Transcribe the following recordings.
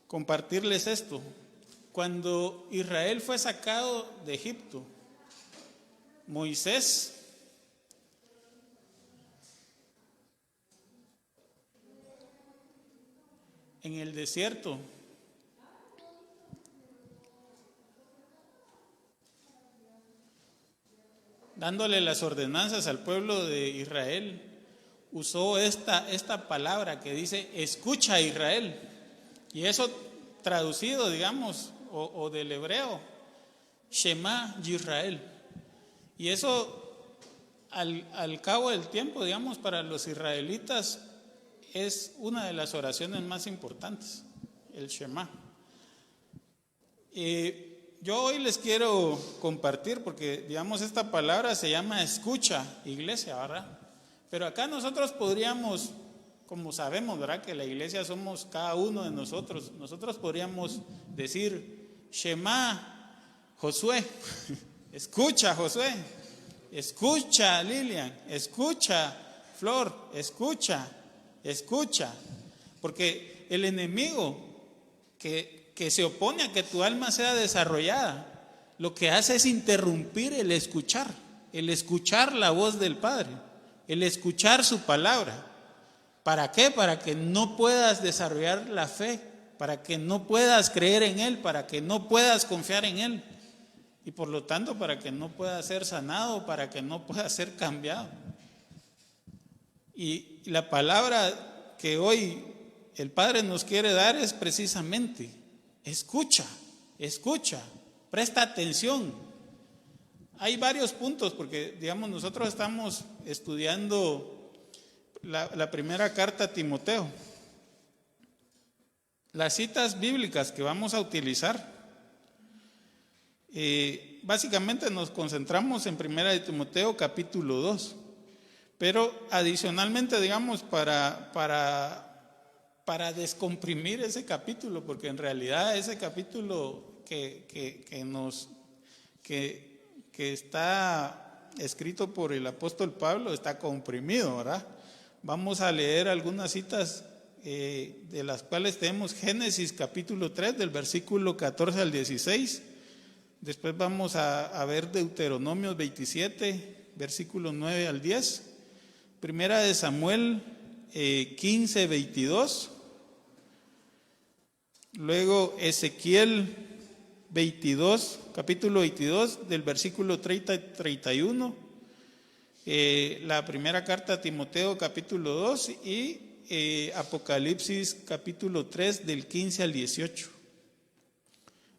compartirles esto. Cuando Israel fue sacado de Egipto, Moisés en el desierto dándole las ordenanzas al pueblo de Israel, usó esta palabra que dice, escucha Israel. Y eso traducido, digamos, o del hebreo, Shema Yisrael. Y eso, al cabo del tiempo, digamos, para los israelitas, es una de las oraciones más importantes, el Shema. Yo hoy les quiero compartir, porque digamos esta palabra se llama escucha, iglesia, ¿verdad? Pero acá nosotros podríamos, como sabemos, ¿verdad? Que la iglesia somos cada uno de nosotros. Nosotros podríamos decir, Shema, Josué, escucha Josué, escucha Lilian, escucha Flor, escucha. Porque el enemigo que se opone a que tu alma sea desarrollada, lo que hace es interrumpir el escuchar la voz del Padre, el escuchar su palabra. ¿Para qué? Para que no puedas desarrollar la fe, para que no puedas creer en Él, para que no puedas confiar en Él, y por lo tanto para que no puedas ser sanado, para que no puedas ser cambiado. Y la palabra que hoy el Padre nos quiere dar es precisamente, escucha, presta atención. Hay varios puntos, porque digamos nosotros estamos estudiando la primera carta a Timoteo. Las citas bíblicas que vamos a utilizar, básicamente nos concentramos en primera de Timoteo capítulo 2. Pero adicionalmente, digamos, para descomprimir ese capítulo, porque en realidad ese capítulo que está escrito por el apóstol Pablo está comprimido, ¿verdad? Vamos a leer algunas citas de las cuales tenemos Génesis capítulo 3, del versículo 14 al 16. Después vamos a ver Deuteronomios 27, versículo 9 al 10. Primera de Samuel 15, 22. Luego Ezequiel 22, capítulo 22, del versículo 30 al 31. La primera carta a Timoteo capítulo 2 y Apocalipsis capítulo 3, del 15 al 18.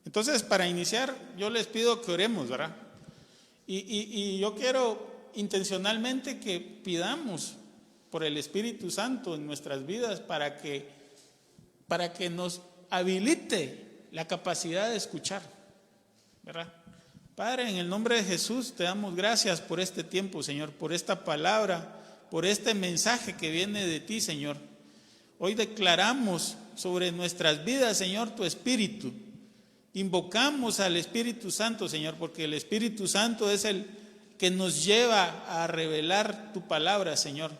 Entonces, para iniciar, yo les pido que oremos, ¿verdad? Y yo quiero intencionalmente que pidamos por el Espíritu Santo en nuestras vidas para que nos habilite la capacidad de escuchar, ¿verdad? Padre, en el nombre de Jesús te damos gracias por este tiempo, Señor, por esta palabra, por este mensaje que viene de ti, Señor. Hoy declaramos sobre nuestras vidas, Señor, tu Espíritu. Invocamos al Espíritu Santo, Señor, porque el Espíritu Santo es el que nos lleva a revelar tu palabra, Señor.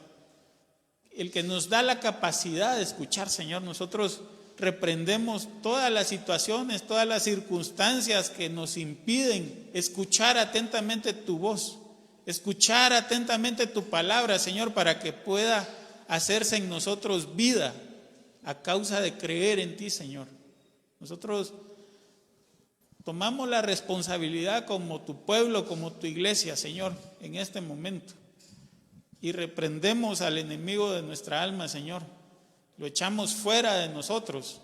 El que nos da la capacidad de escuchar, Señor. Nosotros reprendemos todas las situaciones, todas las circunstancias que nos impiden escuchar atentamente tu voz, escuchar atentamente tu palabra, Señor, para que pueda hacerse en nosotros vida a causa de creer en ti, Señor. Nosotros tomamos la responsabilidad como tu pueblo, como tu iglesia, Señor, en este momento. Y reprendemos al enemigo de nuestra alma, Señor. Lo echamos fuera de nosotros.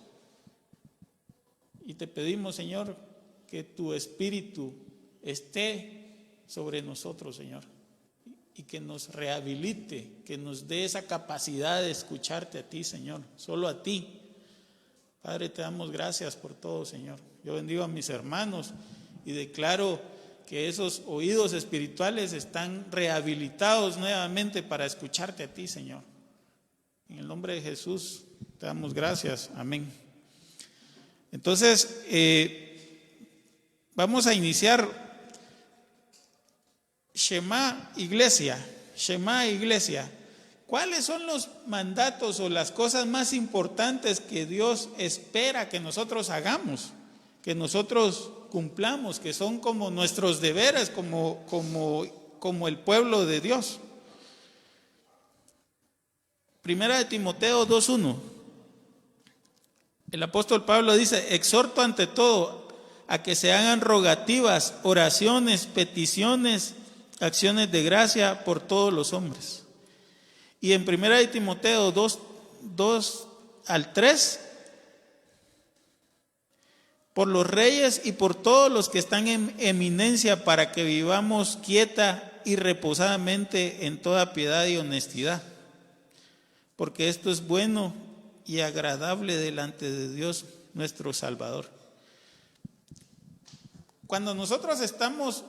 Y te pedimos, Señor, que tu Espíritu esté sobre nosotros, Señor. Y que nos rehabilite, que nos dé esa capacidad de escucharte a ti, Señor. Solo a ti. Padre, te damos gracias por todo, Señor. Yo bendigo a mis hermanos y declaro que esos oídos espirituales están rehabilitados nuevamente para escucharte a ti, Señor. En el nombre de Jesús te damos gracias. Amén. Entonces, vamos a iniciar. Shema Iglesia. ¿Cuáles son los mandatos o las cosas más importantes que Dios espera que nosotros hagamos, que nosotros cumplamos, que son como nuestros deberes como el pueblo de Dios? Primera de Timoteo 2:1. El apóstol Pablo dice: exhorto ante todo a que se hagan rogativas, oraciones, peticiones, acciones de gracia por todos los hombres. Y en primera de Timoteo 2 al 3, por los reyes y por todos los que están en eminencia, para que vivamos quieta y reposadamente en toda piedad y honestidad, porque esto es bueno y agradable delante de Dios nuestro Salvador. Cuando nosotros estamos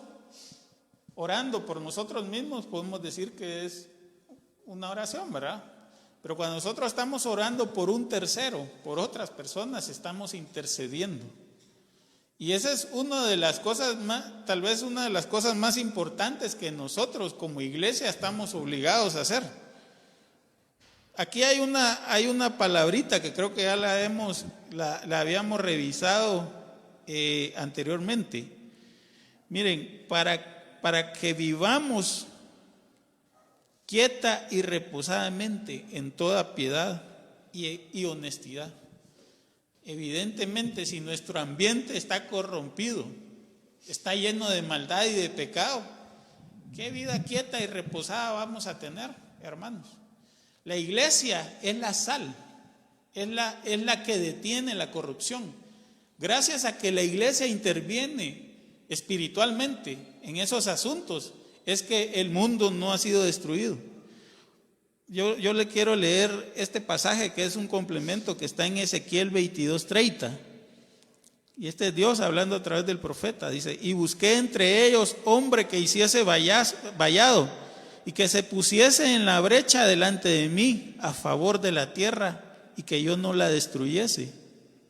orando por nosotros mismos, podemos decir que es una oración, ¿verdad? Pero cuando nosotros estamos orando por un tercero, por otras personas, estamos intercediendo. Y esa es una de las cosas más, tal vez una de las cosas más importantes que nosotros como iglesia estamos obligados a hacer. Aquí hay una palabrita que creo que ya la habíamos revisado anteriormente. Miren, para que vivamos quieta y reposadamente en toda piedad y honestidad. Evidentemente, si nuestro ambiente está corrompido, está lleno de maldad y de pecado, ¿qué vida quieta y reposada vamos a tener, hermanos? La iglesia es la sal, es la que detiene la corrupción. Gracias a que la iglesia interviene espiritualmente en esos asuntos, es que el mundo no ha sido destruido. Yo le quiero leer este pasaje que es un complemento que está en Ezequiel 22:30. Y este es Dios hablando a través del profeta. Dice: y busqué entre ellos hombre que hiciese vallado y que se pusiese en la brecha delante de mí a favor de la tierra, y que yo no la destruyese,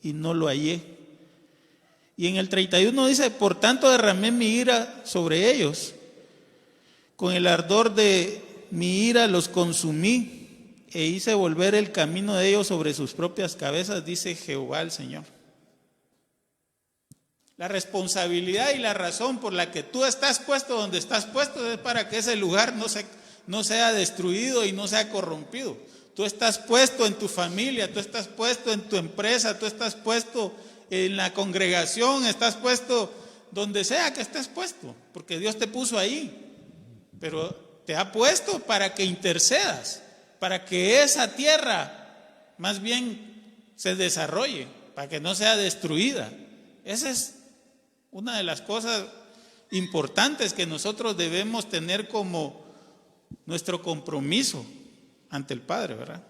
y no lo hallé. Y en el 31 dice: por tanto derramé mi ira sobre ellos, con el ardor de mi ira los consumí, e hice volver el camino de ellos sobre sus propias cabezas, dice Jehová el Señor. La responsabilidad y la razón por la que tú estás puesto donde estás puesto es para que ese lugar no sea destruido y no sea corrompido. Tú estás puesto en tu familia, tú estás puesto en tu empresa, tú estás puesto en la congregación, estás puesto donde sea que estés puesto, porque Dios te puso ahí. Pero te ha puesto para que intercedas, para que esa tierra más bien se desarrolle, para que no sea destruida. Esa es una de las cosas importantes que nosotros debemos tener como nuestro compromiso ante el Padre, ¿verdad?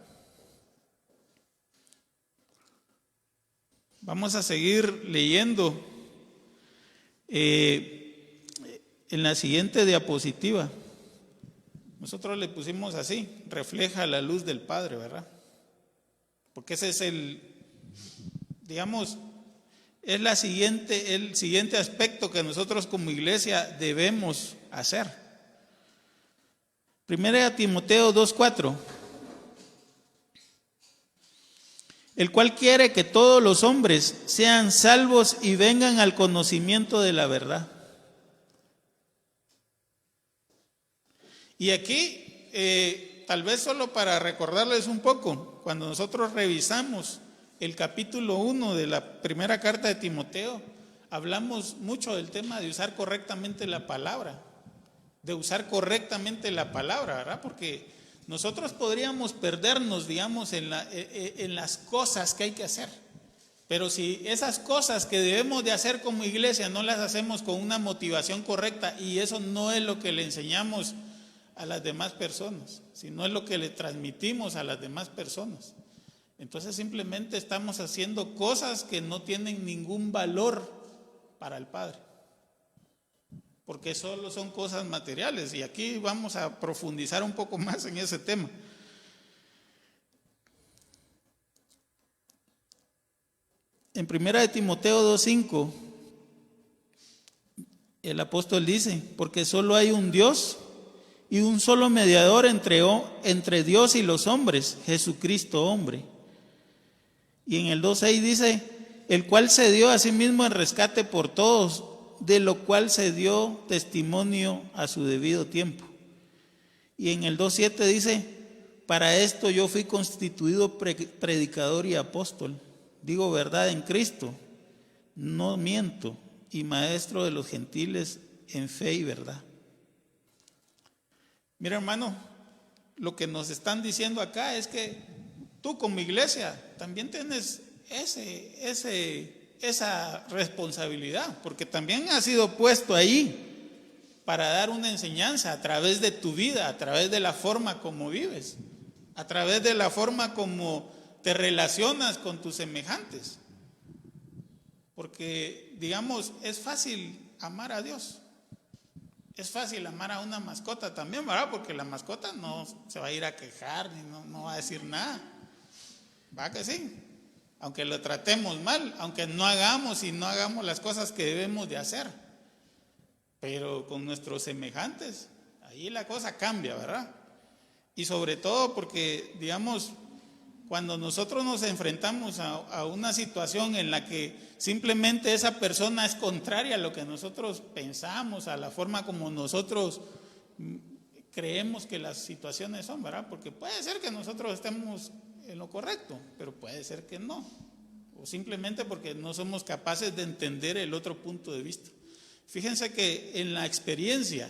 Vamos a seguir leyendo en la siguiente diapositiva. Nosotros le pusimos así: refleja la luz del Padre, ¿verdad? Porque ese es el siguiente aspecto que nosotros como iglesia debemos hacer. Primera de Timoteo 2:4. El cual quiere que todos los hombres sean salvos y vengan al conocimiento de la verdad. Y aquí, tal vez solo para recordarles un poco, cuando nosotros revisamos el capítulo 1 de la primera carta de Timoteo, hablamos mucho del tema de usar correctamente la palabra, ¿verdad? Porque nosotros podríamos perdernos, digamos, en las cosas que hay que hacer. Pero si esas cosas que debemos de hacer como iglesia no las hacemos con una motivación correcta, y eso no es lo que le enseñamos a las demás personas, sino es lo que le transmitimos a las demás personas, entonces simplemente estamos haciendo cosas que no tienen ningún valor para el Padre, porque solo son cosas materiales. Y aquí vamos a profundizar un poco más en ese tema. En primera de Timoteo 2:5, el apóstol dice: porque solo hay un Dios y un solo mediador entre Dios y los hombres, Jesucristo hombre. Y en el 2:6 dice, el cual se dio a sí mismo en rescate por todos, de lo cual se dio testimonio a su debido tiempo. Y en el 2:7 dice, para esto yo fui constituido predicador y apóstol, digo verdad en Cristo, no miento, y maestro de los gentiles en fe y verdad. Mira, hermano, lo que nos están diciendo acá es que tú como iglesia también tienes esa responsabilidad, porque también has sido puesto ahí para dar una enseñanza a través de tu vida, a través de la forma como vives, a través de la forma como te relacionas con tus semejantes. Porque, digamos, es fácil amar a Dios. Es fácil amar a una mascota también, ¿verdad? Porque la mascota no se va a ir a quejar ni no va a decir nada. ¿Va que sí? Aunque lo tratemos mal, aunque no hagamos las cosas que debemos de hacer. Pero con nuestros semejantes, ahí la cosa cambia, ¿verdad? Y sobre todo porque, digamos, cuando nosotros nos enfrentamos a una situación en la que simplemente esa persona es contraria a lo que nosotros pensamos, a la forma como nosotros creemos que las situaciones son, ¿verdad? Porque puede ser que nosotros estemos en lo correcto, pero puede ser que no. O simplemente porque no somos capaces de entender el otro punto de vista. Fíjense que en la experiencia,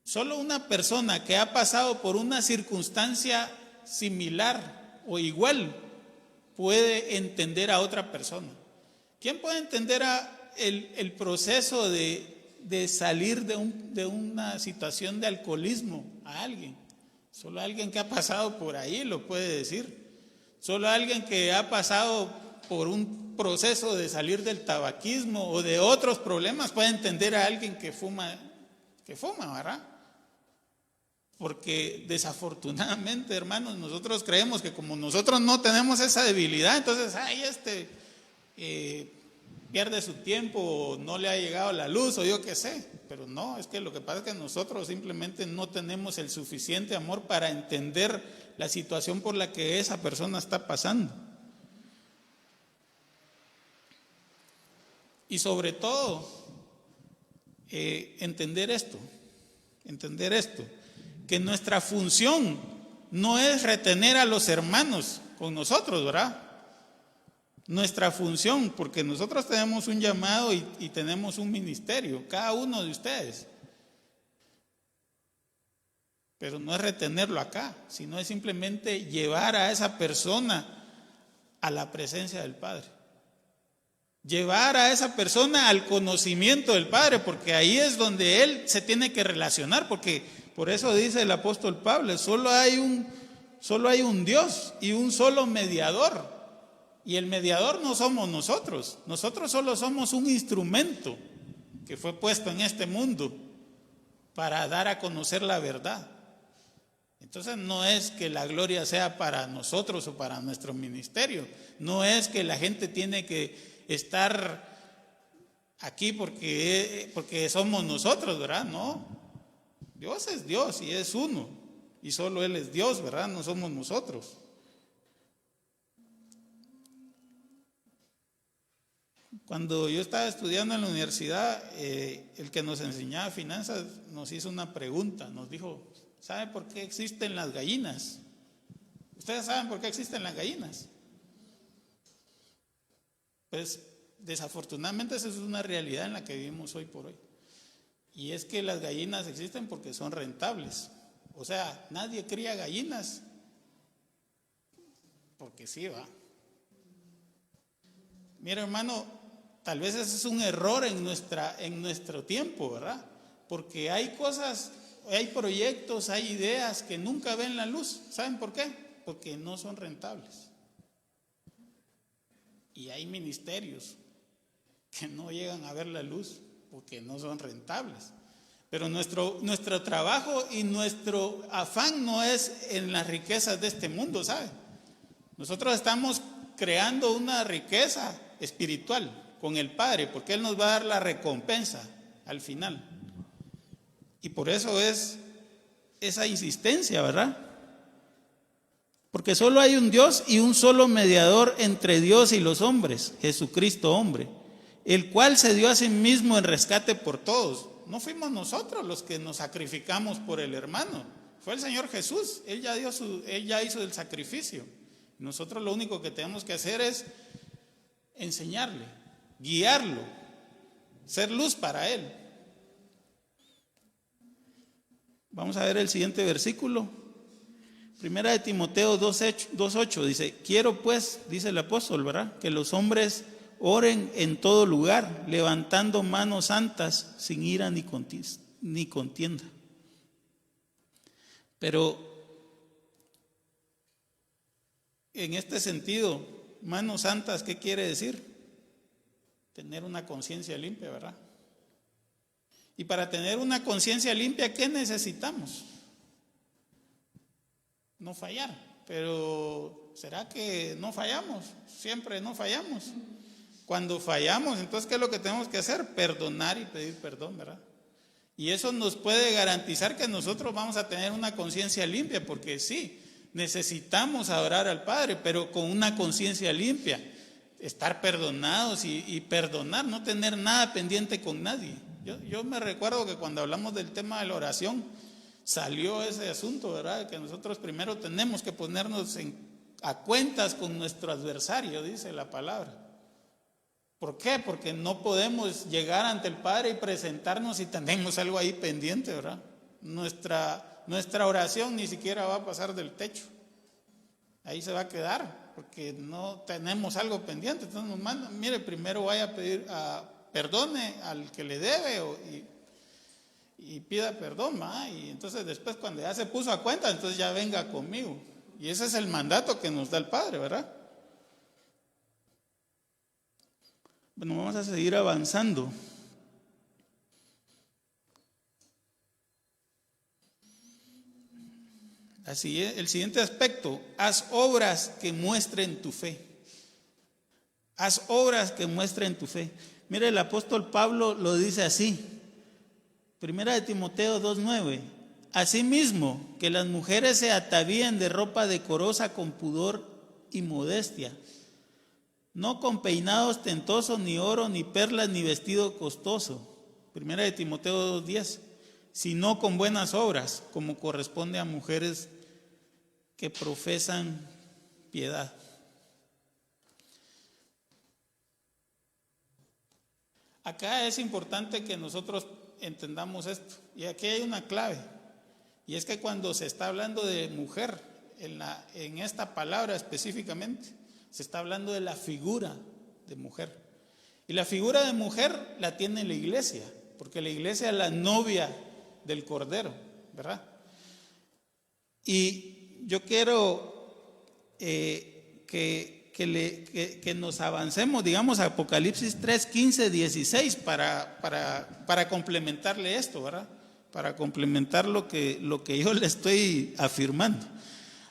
solo una persona que ha pasado por una circunstancia similar o igual puede entender a otra persona. ¿Quién puede entender el proceso de salir de una situación de alcoholismo a alguien? Solo alguien que ha pasado por ahí lo puede decir. Solo alguien que ha pasado por un proceso de salir del tabaquismo o de otros problemas puede entender a alguien que fuma, ¿verdad? Porque desafortunadamente, hermanos, nosotros creemos que como nosotros no tenemos esa debilidad, entonces, pierde su tiempo, o no le ha llegado la luz, o yo qué sé. Pero no, es que lo que pasa es que nosotros simplemente no tenemos el suficiente amor para entender la situación por la que esa persona está pasando. Y sobre todo, entender esto, que nuestra función no es retener a los hermanos con nosotros, ¿verdad? Nuestra función, porque nosotros tenemos un llamado y tenemos un ministerio, cada uno de ustedes. Pero no es retenerlo acá, sino es simplemente llevar a esa persona a la presencia del Padre. Llevar a esa persona al conocimiento del Padre, porque ahí es donde Él se tiene que relacionar, porque por eso dice el apóstol Pablo, solo hay un Dios y un solo mediador. Y el mediador no somos nosotros solo somos un instrumento que fue puesto en este mundo para dar a conocer la verdad. Entonces no es que la gloria sea para nosotros o para nuestro ministerio, no es que la gente tiene que estar aquí porque somos nosotros, ¿verdad? No, Dios es Dios y es uno, y solo Él es Dios, ¿verdad? No somos nosotros. Cuando yo estaba estudiando en la universidad, el que nos enseñaba finanzas nos hizo una pregunta, nos dijo, ¿sabe por qué existen las gallinas? ¿Ustedes saben por qué existen las gallinas? Pues desafortunadamente esa es una realidad en la que vivimos hoy por hoy. Y es que las gallinas existen porque son rentables. O sea, nadie cría gallinas porque sí, va. Mira, hermano, tal vez ese es un error en nuestro tiempo, ¿verdad? Porque hay cosas, hay proyectos, hay ideas que nunca ven la luz. ¿Saben por qué? Porque no son rentables. Y hay ministerios que no llegan a ver la luz porque no son rentables. Pero nuestro trabajo y nuestro afán no es en las riquezas de este mundo, ¿sabe? Nosotros estamos creando una riqueza espiritual con el Padre, porque Él nos va a dar la recompensa al final. Y por eso es esa insistencia, ¿verdad? Porque solo hay un Dios y un solo mediador entre Dios y los hombres, Jesucristo hombre, el cual se dio a sí mismo en rescate por todos. No fuimos nosotros los que nos sacrificamos por el hermano, fue el Señor Jesús. Él ya hizo el sacrificio. Nosotros lo único que tenemos que hacer es enseñarle, guiarlo, ser luz para él. Vamos a ver el siguiente versículo. Primera de Timoteo 2:8 dice: quiero pues, dice el apóstol, ¿verdad?, que los hombres oren en todo lugar, levantando manos santas, sin ira ni contienda. Pero en este sentido, manos santas, ¿qué quiere decir? Tener una conciencia limpia, ¿verdad? Y para tener una conciencia limpia, ¿qué necesitamos? No fallar. Pero ¿será que no fallamos? Siempre no fallamos. Cuando fallamos, entonces ¿qué es lo que tenemos que hacer? Perdonar y pedir perdón, ¿verdad? Y eso nos puede garantizar que nosotros vamos a tener una conciencia limpia, porque sí, necesitamos adorar al Padre, pero con una conciencia limpia, estar perdonados y perdonar, no tener nada pendiente con nadie. Yo me recuerdo que cuando hablamos del tema de la oración, salió ese asunto, ¿verdad? Que nosotros primero tenemos que ponernos a cuentas con nuestro adversario, dice la palabra. ¿Por qué? Porque no podemos llegar ante el Padre y presentarnos si tenemos algo ahí pendiente, ¿verdad? Nuestra oración ni siquiera va a pasar del techo. Ahí se va a quedar, porque no tenemos algo pendiente. Entonces nos mandan, mire, primero vaya a pedir, perdone al que le debe y pida perdón, ¿va? Y entonces después cuando ya se puso a cuenta, entonces ya venga conmigo. Y ese es el mandato que nos da el Padre, ¿verdad? Bueno, vamos a seguir avanzando. Así es, el siguiente aspecto: haz obras que muestren tu fe. Haz obras que muestren tu fe. Mire, el apóstol Pablo lo dice así. Primera de Timoteo 2:9. Asimismo, que las mujeres se atavíen de ropa decorosa con pudor y modestia, no con peinado ostentoso, ni oro, ni perlas, ni vestido costoso. Primera de Timoteo 2:10. Sino con buenas obras, como corresponde a mujeres que profesan piedad. Acá es importante que nosotros entendamos esto, y aquí hay una clave, y es que cuando se está hablando de mujer, en esta palabra específicamente, se está hablando de la figura de mujer, y la figura de mujer la tiene la iglesia, porque la iglesia es la novia del Cordero, ¿verdad? Y yo quiero que nos avancemos, digamos, a Apocalipsis 3, 15, 16 para complementarle esto, ¿verdad? Para complementar lo que yo le estoy afirmando.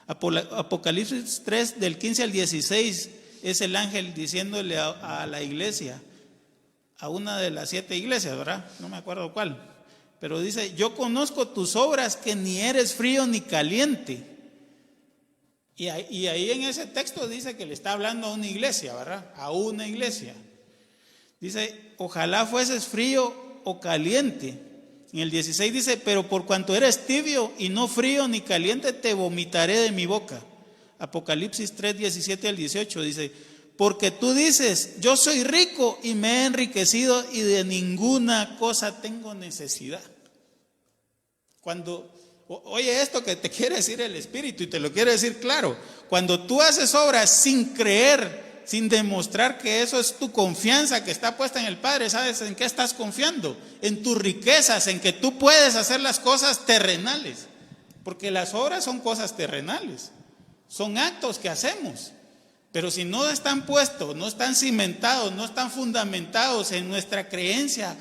Apocalipsis 3, del 15 al 16, es el ángel diciéndole a la iglesia, a una de las 7 iglesias, ¿verdad? No me acuerdo cuál. Pero dice: yo conozco tus obras, que ni eres frío ni caliente. Y ahí en ese texto dice que le está hablando a una iglesia, ¿verdad? A una iglesia. Dice: ojalá fueses frío o caliente. En el 16 dice: pero por cuanto eres tibio y no frío ni caliente, te vomitaré de mi boca. Apocalipsis 3, 17 al 18 dice: porque tú dices, yo soy rico y me he enriquecido y de ninguna cosa tengo necesidad. Cuando oye esto que te quiere decir el Espíritu, y te lo quiere decir claro: cuando tú haces obras sin creer, sin demostrar que eso es tu confianza que está puesta en el Padre, ¿sabes en qué estás confiando? En tus riquezas, en que tú puedes hacer las cosas terrenales, porque las obras son cosas terrenales, son actos que hacemos. Pero si no están puestos, no están cimentados, no están fundamentados en nuestra creencia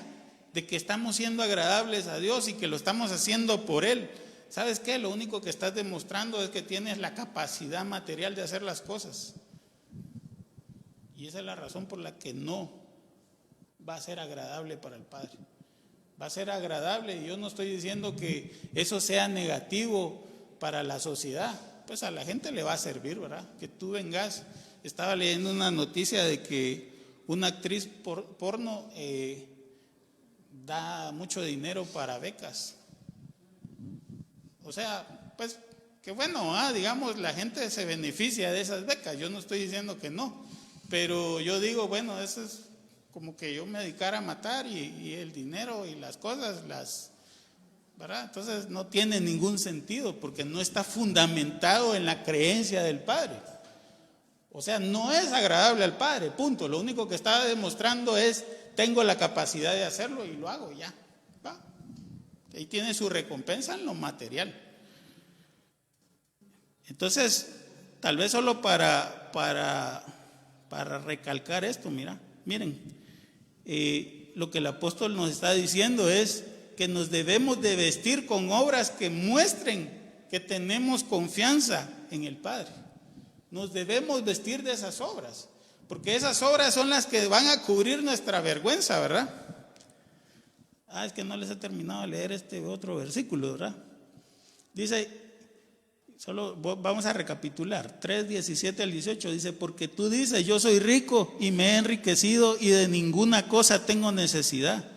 de que estamos siendo agradables a Dios y que lo estamos haciendo por Él, ¿sabes qué? Lo único que estás demostrando es que tienes la capacidad material de hacer las cosas. Y esa es la razón por la que no va a ser agradable para el Padre. va a ser agradable. Y yo no estoy diciendo que eso sea negativo para la sociedad, pues a la gente le va a servir, ¿verdad? Que tú vengas. Estaba leyendo una noticia de que una actriz porno da mucho dinero para becas. O sea, pues que bueno, digamos, la gente se beneficia de esas becas. Yo no estoy diciendo que no, pero yo digo, bueno, eso es como que yo me dedicara a matar y el dinero y las cosas, ¿verdad? Entonces no tiene ningún sentido porque no está fundamentado en la creencia del Padre. O sea, no es agradable al Padre, punto. Lo único que está demostrando es, tengo la capacidad de hacerlo y lo hago, ya, ¿va? Ahí tiene su recompensa en lo material. Entonces, tal vez solo para recalcar esto, miren, lo que el apóstol nos está diciendo es que nos debemos de vestir con obras que muestren que tenemos confianza en el Padre. Nos debemos vestir de esas obras, porque esas obras son las que van a cubrir nuestra vergüenza, ¿verdad? Es que no les he terminado de leer este otro versículo, ¿verdad? Dice, solo vamos a recapitular, 3:17 al 18, dice, porque tú dices, yo soy rico y me he enriquecido y de ninguna cosa tengo necesidad.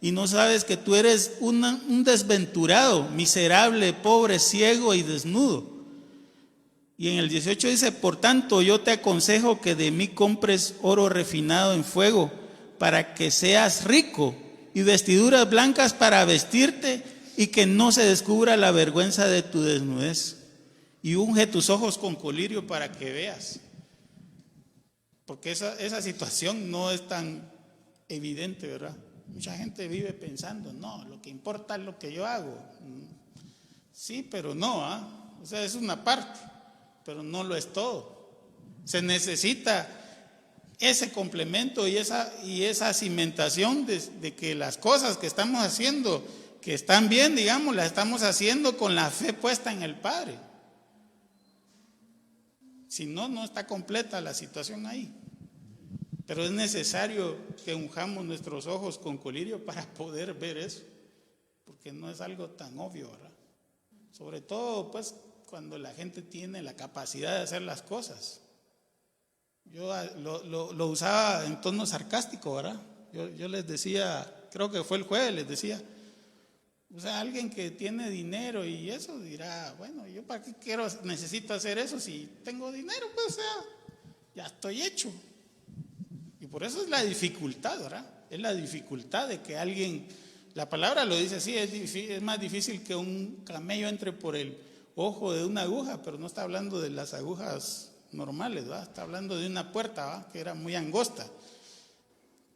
Y no sabes que tú eres un desventurado, miserable, pobre, ciego y desnudo. Y en el 18 dice, por tanto yo te aconsejo que de mí compres oro refinado en fuego para que seas rico y vestiduras blancas para vestirte y que no se descubra la vergüenza de tu desnudez. Y unge tus ojos con colirio para que veas. Porque esa situación no es tan evidente, ¿verdad? Mucha gente vive pensando, no, lo que importa es lo que yo hago. Sí, pero no, o sea, es una parte, pero no lo es todo. Se necesita ese complemento y esa cimentación de que las cosas que estamos haciendo, que están bien, digamos, las estamos haciendo con la fe puesta en el Padre. Si no, no está completa la situación ahí. Pero es necesario que unjamos nuestros ojos con colirio para poder ver eso, porque no es algo tan obvio, ¿verdad? Sobre todo, pues, cuando la gente tiene la capacidad de hacer las cosas. Yo lo usaba en tono sarcástico, ¿verdad? Yo les decía, creo que fue el jueves, les decía, o sea, alguien que tiene dinero y eso dirá, bueno, ¿yo para qué necesito hacer eso si tengo dinero? Pues, o sea, ya estoy hecho. Y por eso es la dificultad, ¿verdad? Es la dificultad de que alguien, la palabra lo dice así, es más difícil que un camello entre por el ojo de una aguja, pero no está hablando de las agujas normales, ¿verdad? Está hablando de una puerta, ¿verdad? Que era muy angosta,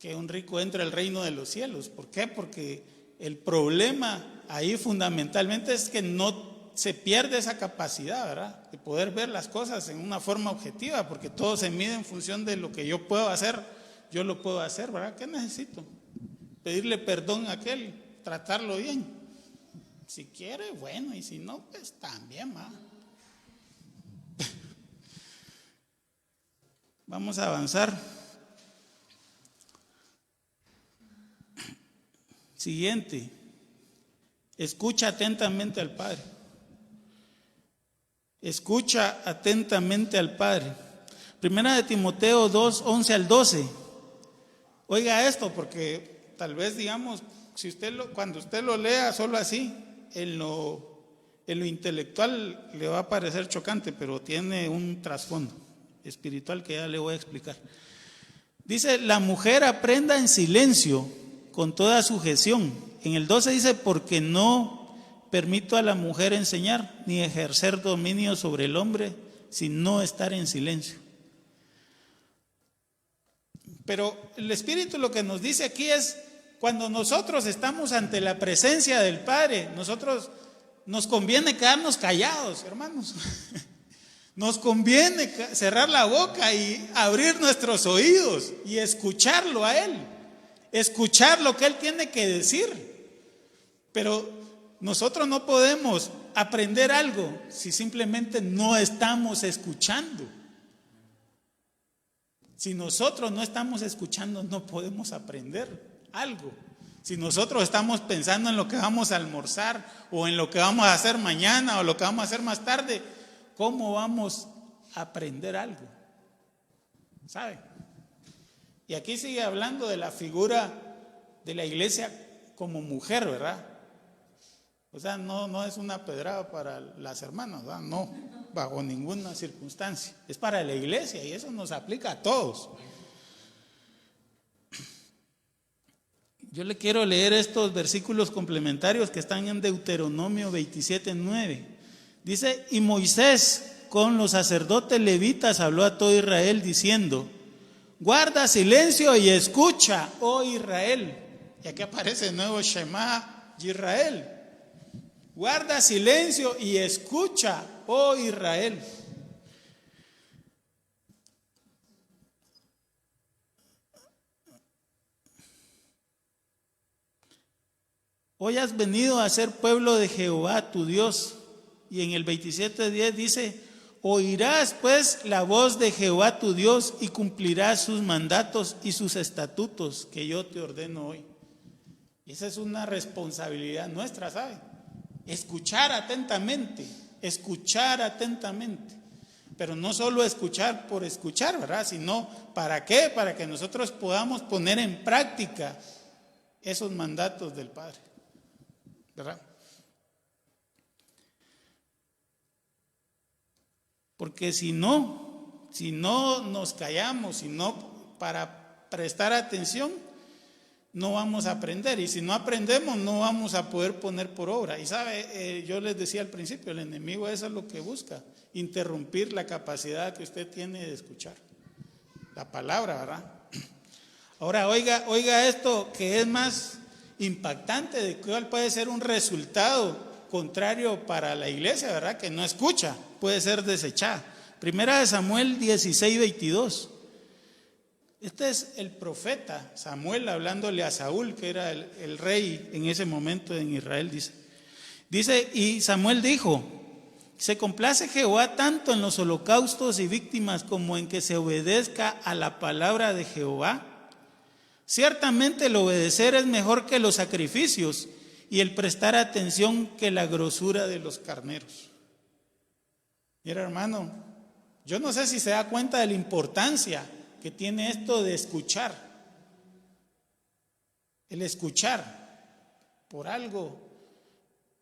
que un rico entre al reino de los cielos. ¿Por qué? Porque el problema ahí fundamentalmente es que no se pierde esa capacidad, ¿verdad? De poder ver las cosas en una forma objetiva, porque todo se mide en función de lo que yo puedo hacer. Yo lo puedo hacer, ¿verdad? ¿Qué necesito? Pedirle perdón a aquel, tratarlo bien. Si quiere, bueno, y si no, pues también, ¿verdad? Vamos a avanzar. Siguiente. Escucha atentamente al Padre. Escucha atentamente al Padre. Primera de Timoteo 2, 11 al 12. Oiga esto, porque tal vez, digamos, si cuando usted lo lea solo así, en lo intelectual le va a parecer chocante, pero tiene un trasfondo espiritual que ya le voy a explicar. Dice, la mujer aprenda en silencio, con toda sujeción. En el 12 dice, porque no permito a la mujer enseñar, ni ejercer dominio sobre el hombre, sin no estar en silencio. Pero el Espíritu lo que nos dice aquí es, cuando nosotros estamos ante la presencia del Padre, nosotros nos conviene quedarnos callados, hermanos. Nos conviene cerrar la boca y abrir nuestros oídos y escucharlo a Él, escuchar lo que Él tiene que decir. Pero nosotros no podemos aprender algo si simplemente no estamos escuchando. Si nosotros no estamos escuchando, no podemos aprender algo. Si nosotros estamos pensando en lo que vamos a almorzar o en lo que vamos a hacer mañana o lo que vamos a hacer más tarde, ¿cómo vamos a aprender algo? ¿Sabe? Y aquí sigue hablando de la figura de la iglesia como mujer, ¿verdad? O sea, no es una pedrada para las hermanas, ¿verdad? No, bajo ninguna circunstancia. Es para la iglesia y eso nos aplica a todos. Yo le quiero leer estos versículos complementarios que están en Deuteronomio 27:9. Dice: y Moisés con los sacerdotes levitas habló a todo Israel diciendo: guarda silencio y escucha, oh Israel. Y aquí aparece el nuevo Shema Israel. Guarda silencio y escucha, oh Israel. Hoy has venido a ser pueblo de Jehová tu Dios. Y en el 27:10 dice: oirás pues la voz de Jehová tu Dios y cumplirás sus mandatos y sus estatutos que yo te ordeno hoy. Y esa es una responsabilidad nuestra, ¿sabe? Escuchar atentamente, escuchar atentamente. Pero no solo escuchar por escuchar, ¿verdad? Sino, ¿para qué? Para que nosotros podamos poner en práctica esos mandatos del Padre, ¿verdad? Porque si no nos callamos, si no para prestar atención, no vamos a aprender. Y si no aprendemos, no vamos a poder poner por obra. Y sabe, yo les decía al principio, el enemigo eso es lo que busca, interrumpir la capacidad que usted tiene de escuchar la palabra, ¿verdad? Ahora, oiga esto que es más impactante, de cuál puede ser un resultado contrario para la iglesia, ¿verdad? Que no escucha, puede ser desechada. Primera de Samuel 16:22. Este es el profeta Samuel hablándole a Saúl, que era el rey en ese momento en Israel, dice, y Samuel dijo: se complace Jehová tanto en los holocaustos y víctimas como en que se obedezca a la palabra de Jehová. Ciertamente el obedecer es mejor que los sacrificios y el prestar atención que la grosura de los carneros. Mira, hermano, yo no sé si se da cuenta de la importancia que tiene esto de escuchar. El escuchar. Por algo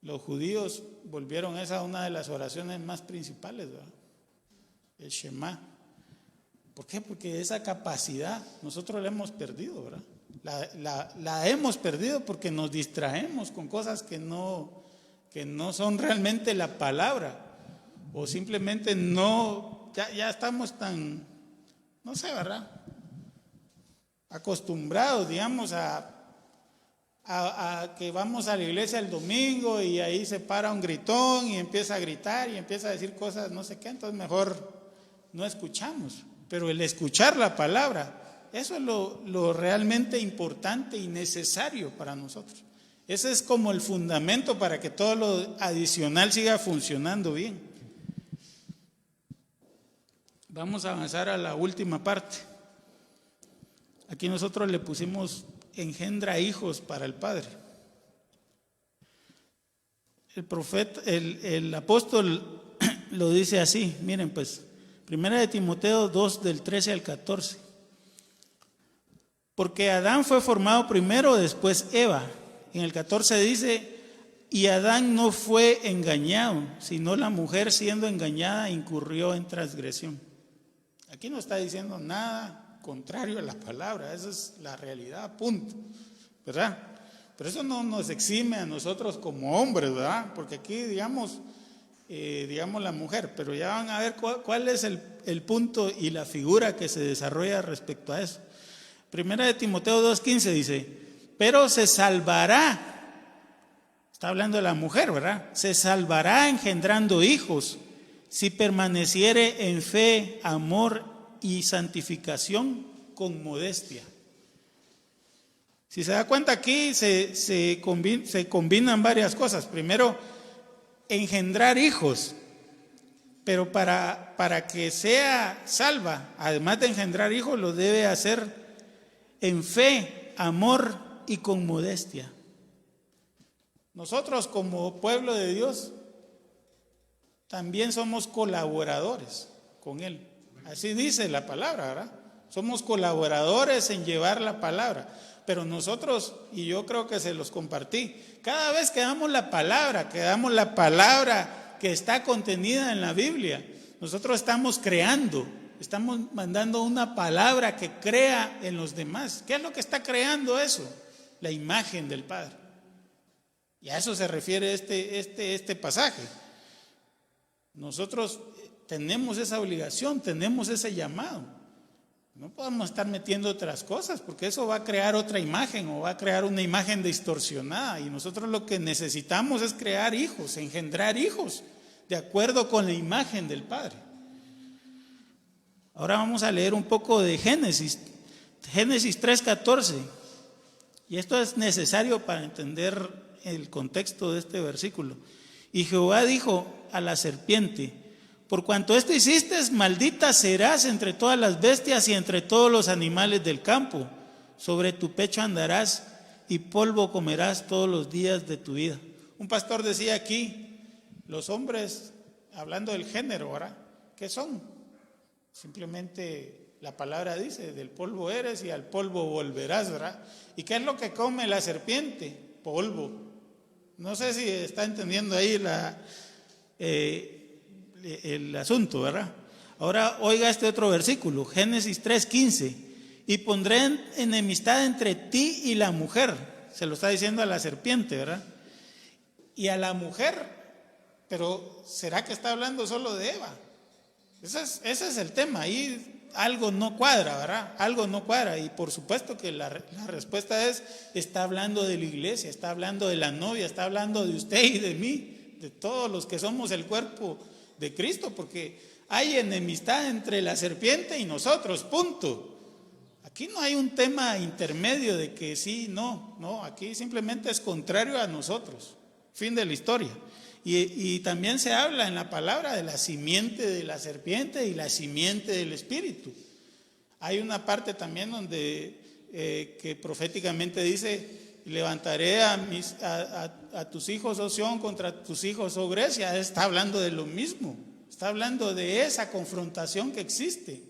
los judíos volvieron esa una de las oraciones más principales, ¿verdad? El Shema. ¿Por qué? Porque esa capacidad nosotros la hemos perdido, ¿verdad? La hemos perdido porque nos distraemos con cosas que no son realmente la palabra, o simplemente ya estamos tan, no sé, ¿verdad? Acostumbrados, digamos, a que vamos a la iglesia el domingo y ahí se para un gritón y empieza a gritar y empieza a decir cosas no sé qué, entonces mejor no escuchamos. Pero el escuchar la palabra, eso es lo realmente importante y necesario para nosotros. Ese es como el fundamento para que todo lo adicional siga funcionando bien. Vamos a avanzar a la última parte. Aquí nosotros le pusimos engendra hijos para el Padre. El profeta, el apóstol lo dice así, miren pues, Primera de Timoteo 2 del 13 al 14. Porque Adán fue formado primero, después Eva. En el 14 dice: y Adán no fue engañado, sino la mujer siendo engañada incurrió en transgresión. Aquí no está diciendo nada contrario a la palabra, esa es la realidad, punto, ¿verdad? Pero eso no nos exime a nosotros como hombres, ¿verdad? Porque aquí digamos la mujer, pero ya van a ver cuál es el punto y la figura que se desarrolla respecto a eso. Primera de Timoteo 2:15 dice: pero se salvará, está hablando de la mujer, ¿verdad? Se salvará engendrando hijos, si permaneciere en fe, amor y santificación con modestia. Si se da cuenta aquí se combinan varias cosas. Primero, engendrar hijos, pero para que sea salva, además de engendrar hijos, lo debe hacer en fe, amor y con modestia. Nosotros como pueblo de Dios también somos colaboradores con Él. Así dice la palabra, ¿verdad? Somos colaboradores en llevar la palabra. Pero nosotros, y yo creo que se los compartí, cada vez que damos la palabra que está contenida en la Biblia, nosotros estamos creando, estamos mandando una palabra que crea en los demás. ¿Qué es lo que está creando eso? La imagen del Padre. Y a eso se refiere este pasaje. Nosotros tenemos esa obligación, tenemos ese llamado. No podemos estar metiendo otras cosas porque eso va a crear otra imagen o va a crear una imagen distorsionada. Y nosotros lo que necesitamos es crear hijos, engendrar hijos de acuerdo con la imagen del Padre. Ahora vamos a leer un poco de Génesis 3:14. Y esto es necesario para entender el contexto de este versículo. Y Jehová dijo a la serpiente: por cuanto esto hiciste, maldita serás entre todas las bestias y entre todos los animales del campo. Sobre tu pecho andarás y polvo comerás todos los días de tu vida. Un pastor decía aquí, los hombres, hablando del género, ¿verdad? ¿Qué son? Simplemente la palabra dice, del polvo eres y al polvo volverás, ¿verdad? ¿Y qué es lo que come la serpiente? Polvo. No sé si está entendiendo ahí el asunto, ¿verdad? Ahora oiga este otro versículo, Génesis 3:15. Y pondré enemistad entre ti y la mujer. Se lo está diciendo a la serpiente, ¿verdad? Y a la mujer, pero ¿será que está hablando solo de Eva? Ese es el tema, ahí algo no cuadra, ¿verdad? Algo no cuadra, y por supuesto que la respuesta está hablando de la iglesia, está hablando de la novia, está hablando de usted y de mí, de todos los que somos el cuerpo de Cristo, porque hay enemistad entre la serpiente y nosotros, punto. Aquí no hay un tema intermedio de que sí, no, aquí simplemente es contrario a nosotros, fin de la historia. Y también se habla en la palabra de la simiente de la serpiente y la simiente del espíritu. Hay una parte también donde que proféticamente dice: levantaré a tus hijos, oh Sión, contra tus hijos, oh Grecia. Está hablando de lo mismo, está hablando de esa confrontación que existe,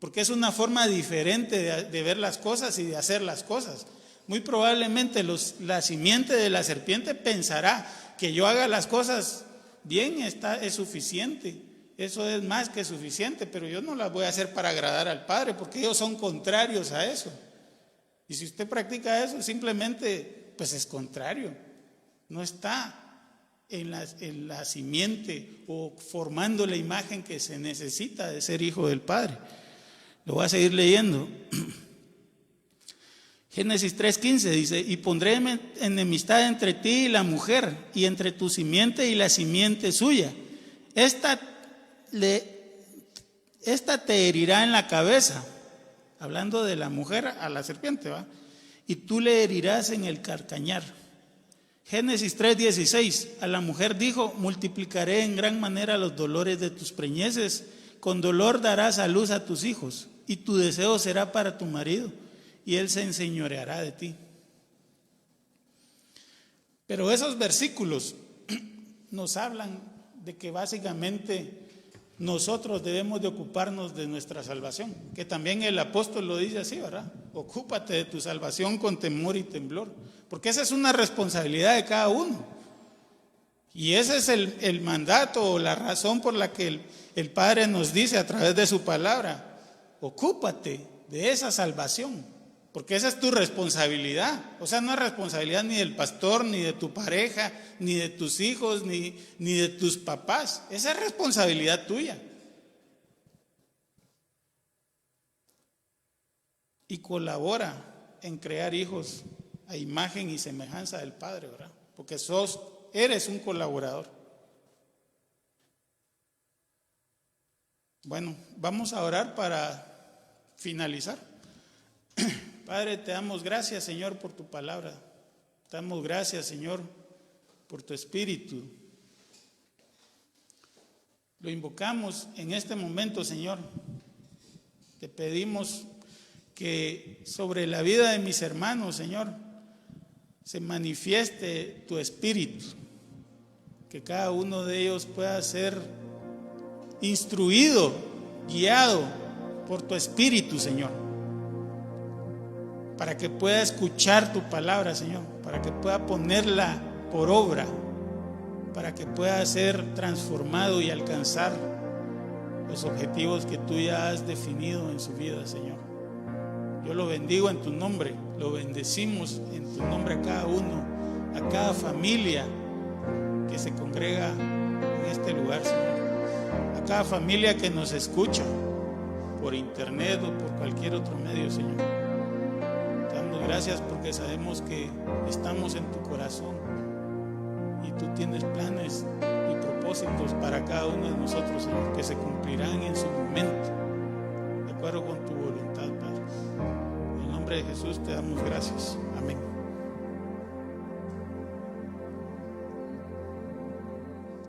porque es una forma diferente de ver las cosas y de hacer las cosas. Muy probablemente la simiente de la serpiente pensará que yo haga las cosas bien, es suficiente, eso es más que suficiente, pero yo no las voy a hacer para agradar al Padre, porque ellos son contrarios a eso. Y si usted practica eso, simplemente pues es contrario, no está en la simiente o formando la imagen que se necesita de ser hijo del Padre. Lo voy a seguir leyendo. Génesis 3:15 dice: y pondré enemistad entre ti y la mujer, y entre tu simiente y la simiente suya. Esta te herirá en la cabeza, hablando de la mujer a la serpiente, ¿va? Y tú le herirás en el calcañar. Génesis 3:16, a la mujer dijo: multiplicaré en gran manera los dolores de tus preñeces, con dolor darás a luz a tus hijos, y tu deseo será para tu marido, y él se enseñoreará de ti. Pero esos versículos nos hablan de que básicamente nosotros debemos de ocuparnos de nuestra salvación, que también el apóstol lo dice así, ¿verdad? Ocúpate de tu salvación con temor y temblor, porque esa es una responsabilidad de cada uno. Y ese es el mandato o la razón por la que el Padre nos dice a través de su palabra: ocúpate de esa salvación, porque esa es tu responsabilidad. O sea, no es responsabilidad ni del pastor, ni de tu pareja, ni de tus hijos, ni de tus papás. Esa es responsabilidad tuya. Y colabora en crear hijos a imagen y semejanza del Padre, ¿verdad? Porque eres un colaborador. Bueno, vamos a orar para finalizar. Padre, te damos gracias, Señor, por tu palabra. Te damos gracias, Señor, por tu espíritu. Lo invocamos en este momento, Señor. Te pedimos que sobre la vida de mis hermanos, Señor, se manifieste tu espíritu, que cada uno de ellos pueda ser instruido, guiado por tu espíritu, Señor, para que pueda escuchar tu palabra, Señor, para que pueda ponerla por obra, para que pueda ser transformado y alcanzar los objetivos que tú ya has definido en su vida, Señor. Yo lo bendigo en tu nombre, lo bendecimos en tu nombre a cada uno, a cada familia que se congrega en este lugar, Señor, a cada familia que nos escucha por internet o por cualquier otro medio, Señor. Te damos gracias porque sabemos que estamos en tu corazón y tú tienes planes y propósitos para cada uno de nosotros, Señor, que se cumplirán en su momento, de acuerdo con tu voluntad, Padre. En el nombre de Jesús te damos gracias. Amén.